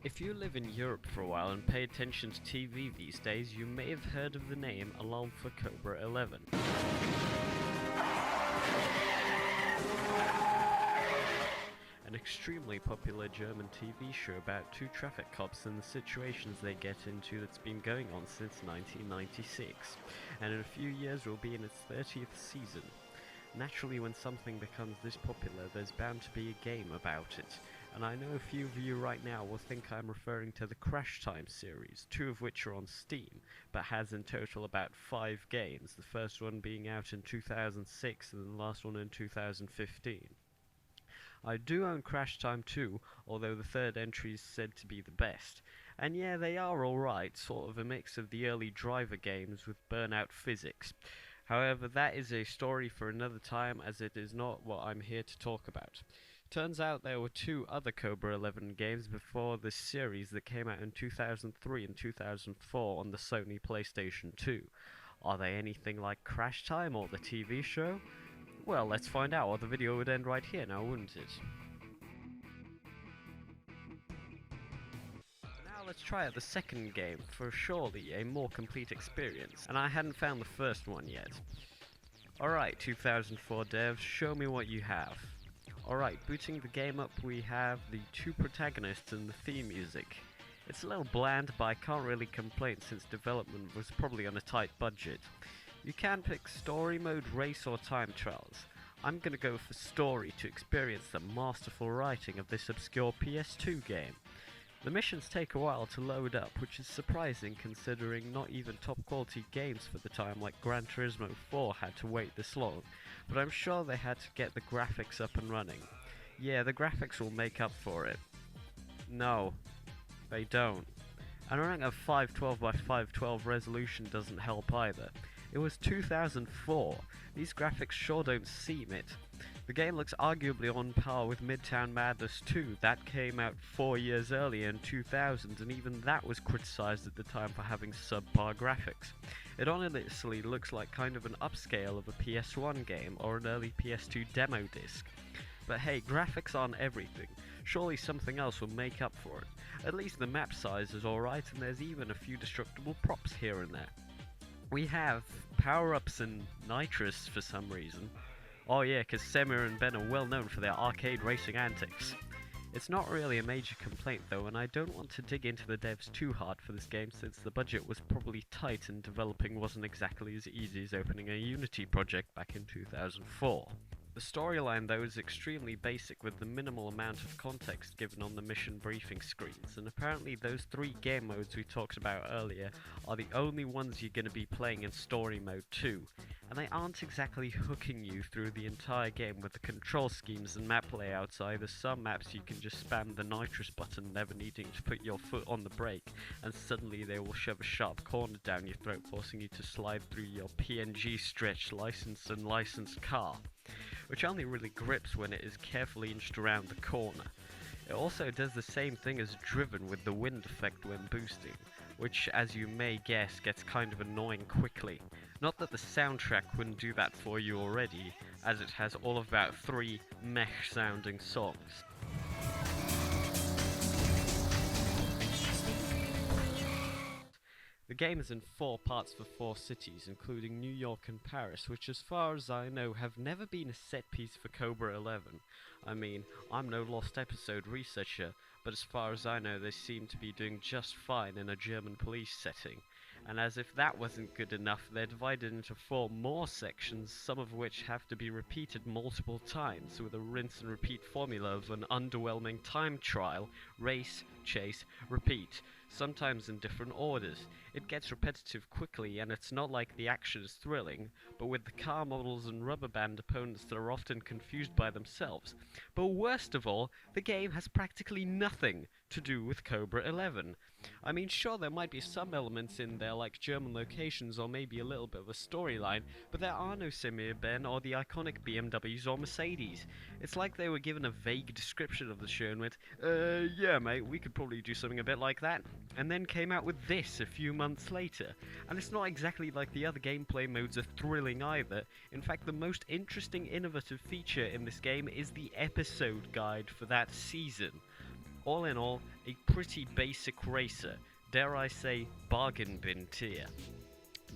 If you live in Europe for a while and pay attention to TV these days, you may have heard of the name Alarm for Cobra 11. An extremely popular German TV show about two traffic cops and the situations they get into that's been going on since 1996, and in a few years will be in its 30th season. Naturally, when something becomes this popular, there's bound to be a game about it, and I know a few of you right now will think I'm referring to the Crash Time series, two of which are on Steam, but has in total about 5 games, the first one being out in 2006 and the last one in 2015. I do own Crash Time 2, although the third entry is said to be the best. And yeah, they are alright, sort of a mix of the early driver games with burnout physics. However, that is a story for another time, as it is not what I'm here to talk about. Turns out there were two other Cobra 11 games before this series that came out in 2003 and 2004 on the Sony PlayStation 2. Are they anything like Crash Time or the TV show? Well, let's find out, or the video would end right here now, wouldn't it? Now let's try out the second game, for surely a more complete experience, and I hadn't found the first one yet. Alright, 2004 devs, show me what you have. Alright, booting the game up we have the two protagonists and the theme music. It's a little bland, but I can't really complain since development was probably on a tight budget. You can pick story mode, race or time trials. I'm gonna go for story to experience the masterful writing of this obscure PS2 game. The missions take a while to load up, which is surprising considering not even top quality games for the time like Gran Turismo 4 had to wait this long, but I'm sure they had to get the graphics up and running. Yeah, the graphics will make up for it. No, they don't. And running a 512 by 512 resolution doesn't help either. It was 2004. These graphics sure don't seem it. The game looks arguably on par with Midtown Madness 2. That came out 4 years earlier in 2000, and even that was criticized at the time for having subpar graphics. It honestly looks like kind of an upscale of a PS1 game or an early PS2 demo disc. But hey, graphics aren't everything. Surely something else will make up for it. At least the map size is alright, and there's even a few destructible props here and there. We have power-ups and nitrous for some reason. Oh yeah, cause Semir and Ben are well known for their arcade racing antics. It's not really a major complaint though, and I don't want to dig into the devs too hard for this game since the budget was probably tight and developing wasn't exactly as easy as opening a Unity project back in 2004. The storyline though is extremely basic with the minimal amount of context given on the mission briefing screens, and apparently those 3 game modes we talked about earlier are the only ones you're going to be playing in story mode too, and they aren't exactly hooking you through the entire game with the control schemes and map layouts either. Some maps you can just spam the nitrous button never needing to put your foot on the brake, and suddenly they will shove a sharp corner down your throat forcing you to slide through your PNG stretched licensed and licensed car, which only really grips when it is carefully inched around the corner. It also does the same thing as driven with the wind effect when boosting, which as you may guess gets kind of annoying quickly. Not that the soundtrack wouldn't do that for you already, as it has all of about 3 meh sounding songs. The game is in 4 parts for 4 cities, including New York and Paris, which as far as I know have never been a set piece for Cobra 11. I mean, I'm no Lost Episode researcher, but as far as I know they seem to be doing just fine in a German police setting. And as if that wasn't good enough, they're divided into 4 more sections, some of which have to be repeated multiple times, with a rinse and repeat formula of an underwhelming time trial, race, chase, repeat, sometimes in different orders. It gets repetitive quickly, and it's not like the action is thrilling, but with the car models and rubber band opponents that are often confused by themselves. But worst of all, the game has practically nothing to do with Cobra 11. I mean, sure, there might be some elements in there like German locations or maybe a little bit of a storyline, but there are no Semir Ben or the iconic BMWs or Mercedes. It's like they were given a vague description of the show and went, yeah mate, we could probably do something a bit like that, and then came out with this a few months later. And it's not exactly like the other gameplay modes are thrilling either. In fact, the most interesting innovative feature in this game is the episode guide for that season. All in all, a pretty basic racer, dare I say bargain bin tier.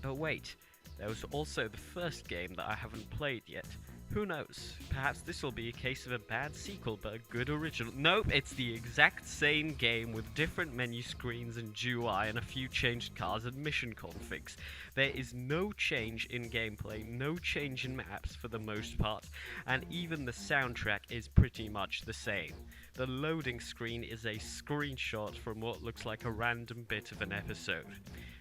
But wait, there was also the first game that I haven't played yet. Who knows, perhaps this will be a case of a bad sequel but a good original. Nope, it's the exact same game with different menu screens and GUI and a few changed cars and mission configs. There is no change in gameplay, no change in maps for the most part, and even the soundtrack is pretty much the same. The loading screen is a screenshot from what looks like a random bit of an episode,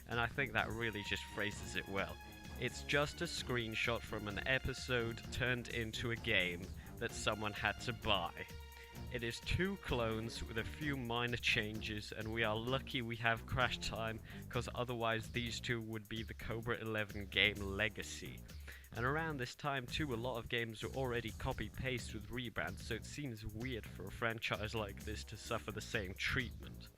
and I think that really just phrases it well. It's just a screenshot from an episode turned into a game that someone had to buy. It is 2 clones with a few minor changes, and we are lucky we have crash time, because otherwise these 2 would be the Cobra 11 game legacy. And around this time too, a lot of games are already copy-paste with rebrands, so it seems weird for a franchise like this to suffer the same treatment.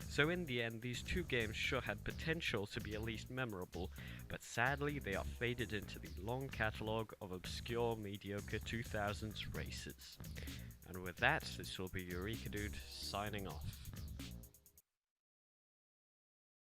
So in the end, these 2 games sure had potential to be at least memorable, but sadly they are faded into the long catalogue of obscure, mediocre 2000s races. And with that, this will be Eureka Dude signing off.